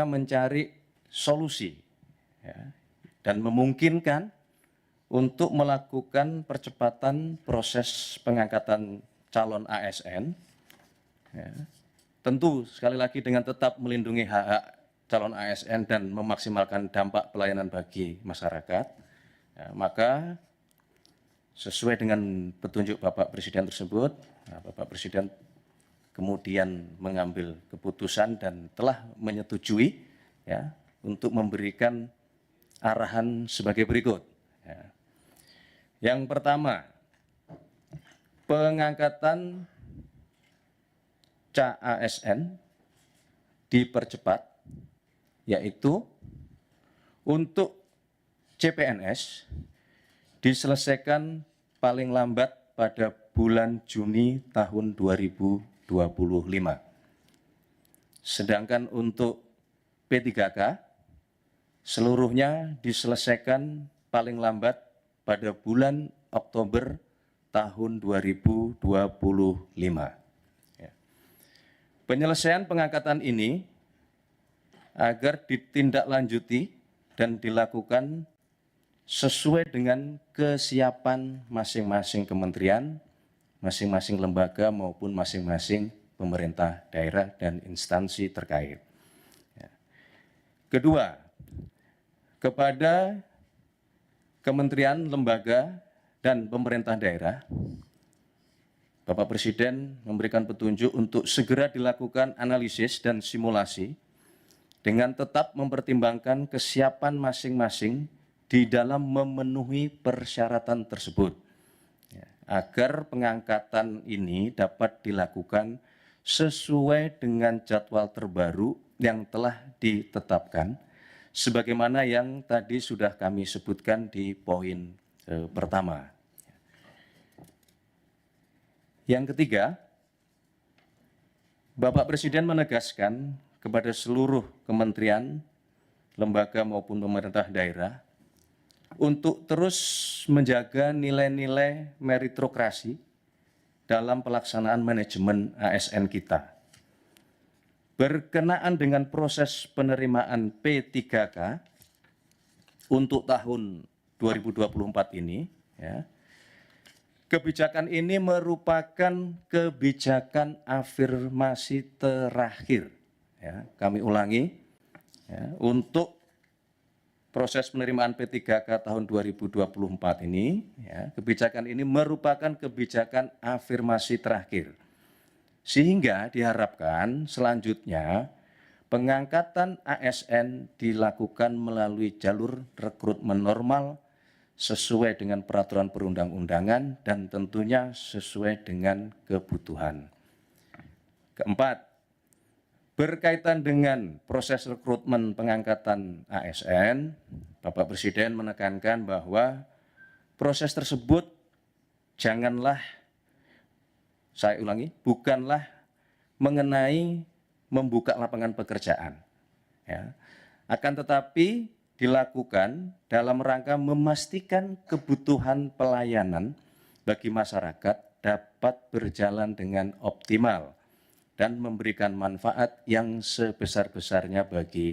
mencari solusi ya, dan memungkinkan untuk melakukan percepatan proses pengangkatan calon ASN, ya, tentu sekali lagi dengan tetap melindungi hak-hak calon ASN dan memaksimalkan dampak pelayanan bagi masyarakat, ya, maka sesuai dengan petunjuk Bapak Presiden tersebut, Bapak Presiden kemudian mengambil keputusan dan telah menyetujui ya, untuk memberikan arahan sebagai berikut. Ya. Yang pertama, pengangkatan CASN dipercepat, yaitu untuk CPNS diselesaikan paling lambat pada bulan Juni tahun 2025. Sedangkan untuk P3K seluruhnya diselesaikan paling lambat pada bulan Oktober tahun 2025. Ya. Penyelesaian pengangkatan ini agar ditindaklanjuti dan dilakukan sesuai dengan kesiapan masing-masing kementerian, masing-masing lembaga maupun masing-masing pemerintah daerah dan instansi terkait. Ya. Kedua, kepada kementerian, lembaga, dan pemerintah daerah, Bapak Presiden memberikan petunjuk untuk segera dilakukan analisis dan simulasi dengan tetap mempertimbangkan kesiapan masing-masing di dalam memenuhi persyaratan tersebut, agar pengangkatan ini dapat dilakukan sesuai dengan jadwal terbaru yang telah ditetapkan, sebagaimana yang tadi sudah kami sebutkan di poin pertama. Yang ketiga, Bapak Presiden menegaskan kepada seluruh kementerian, lembaga maupun pemerintah daerah untuk terus menjaga nilai-nilai meritokrasi dalam pelaksanaan manajemen ASN kita. Berkenaan dengan proses penerimaan P3K untuk tahun 2024 ini, ya, kebijakan ini merupakan kebijakan afirmasi terakhir. Ya, kami ulangi, ya, untuk proses penerimaan P3K tahun 2024 ini, ya, kebijakan ini merupakan kebijakan afirmasi terakhir. Sehingga diharapkan selanjutnya pengangkatan ASN dilakukan melalui jalur rekrutmen normal sesuai dengan peraturan perundang-undangan dan tentunya sesuai dengan kebutuhan. Keempat, berkaitan dengan proses rekrutmen pengangkatan ASN, Bapak Presiden menekankan bahwa proses tersebut janganlah, saya ulangi, bukanlah mengenai membuka lapangan pekerjaan, ya, akan tetapi dilakukan dalam rangka memastikan kebutuhan pelayanan bagi masyarakat dapat berjalan dengan optimal dan memberikan manfaat yang sebesar-besarnya bagi